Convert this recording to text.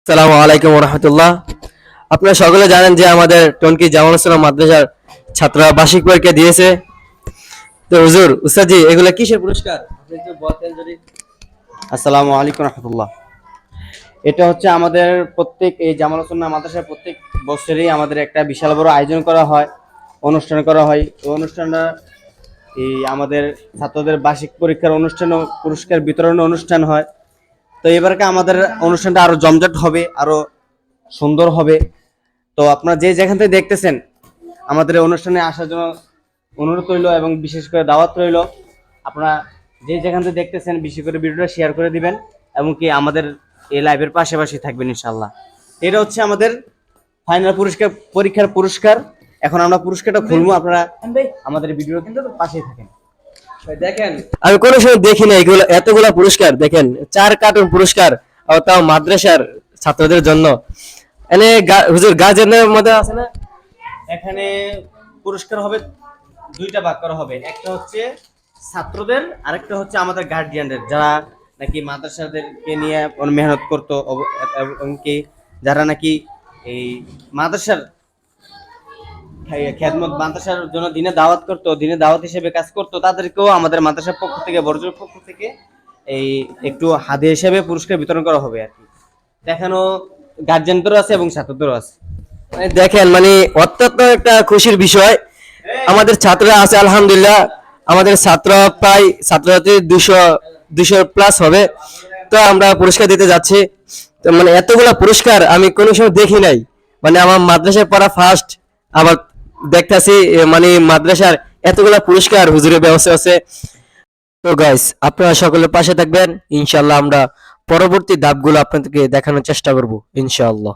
আসসালামু আলাইকুম রহমতুল্লাহ। আপনারা সকলে জানেন যে আমাদের টনকি জামাল ইসলাম মাদ্রাসার ছাত্ররা বার্ষিক পরীক্ষা দিয়েছে। তো হুজুর উস্তাদজি এগুলা কিসের পুরস্কার আপনি একটু বলতেন যদি। আসসালামু আলাইকুম রহমতুল্লাহ। এটা হচ্ছে আমাদের প্রত্যেক এই জামাল সুন্নাহ মাদ্রাসার প্রত্যেক বছরই আমাদের একটা বিশাল বড় আয়োজন করা হয়, অনুষ্ঠান করা হয়। এই অনুষ্ঠানটা এই আমাদের ছাত্রদের বার্ষিক পরীক্ষার অনুষ্ঠান ও পুরস্কার বিতরণ অনুষ্ঠান হয়। তো এবারকে আমাদের অনুষ্ঠানটা আরো জমজট হবে, আরো সুন্দর হবে। তো আপনারা যে যেখান থেকে দেখতেছেন আমাদের এই অনুষ্ঠানে আসার জন্য অনুরোধ রইল এবং বিশেষ করে দাওয়াত রইল। আপনারা যে যেখান থেকে দেখতেছেন বিশেষ করে ভিডিওটা শেয়ার করে দিবেন এবং কি আমাদের এই লাইভের পাশাপাশি থাকবেন ইনশাআল্লাহ। এটা হচ্ছে আমাদের ফাইনাল পুরস্কার, পরীক্ষার পুরস্কার। এখন আমরা পুরস্কারটা খুলবো, আপনারা আমাদের ভিডিও কিন্তু পাশেই থাকেন। দেখেন আমি কোনো সময় দেখি না এগুলো, এতগুলা পুরস্কার দেখেন, 4 কার্টুন পুরস্কার, আর তাও মাদ্রাসার ছাত্রদের জন্য। এনে হুজুর গার্জেনের মধ্যে আছে না? এখানে পুরস্কার হবে দুইটা ভাগ করা হবে, একটা হচ্ছে ছাত্রদের, আরেকটা হচ্ছে আমাদের গার্ডিয়ানদের, যারা নাকি মাদ্রাসাদেরকে নিয়ে অনেক মেহনত করতো এবং কি যারা নাকি এই মাদ্রাসার খেদমত মাদ্রাসার জন্য দিনে দাওয়াত করতো, দিনে দাওয়াত হিসেবে কাজ করতো, তাদেরকেও আমাদের মাদ্রাসার পক্ষ থেকে, বর্জের পক্ষ থেকে এই একটু হাদিয়া হিসেবে পুরস্কার বিতরণ করা হবে আর কি। দেখানো গার্জিয়ানদেরও আছে এবং ছাত্রদেরও আছে। দেখেন অত্যন্ত একটা খুশির বিষয়। আমাদের ছাত্ররা আছে আলহামদুলিল্লাহ, আমাদের ছাত্র প্রায় ছাত্রছাত্রী 200 প্লাস হবে। তো আমরা পুরস্কার দিতে যাচ্ছি। তো এতগুলা পুরস্কার আমি কোনো সময় দেখি নাই। আমার মাদ্রাসায় পড়া ফার্স্ট, আবার দেখতেছি মাদ্রাসার এতগুলা পুরস্কার হুজুরের ব্যবস্থা আছে। তো গাইস আপনারা সকলের পাশে থাকবেন ইনশাআল্লাহ। আমরা পরবর্তী ধাপগুলো আপনাদেরকে দেখানোর চেষ্টা করব ইনশাআল্লাহ।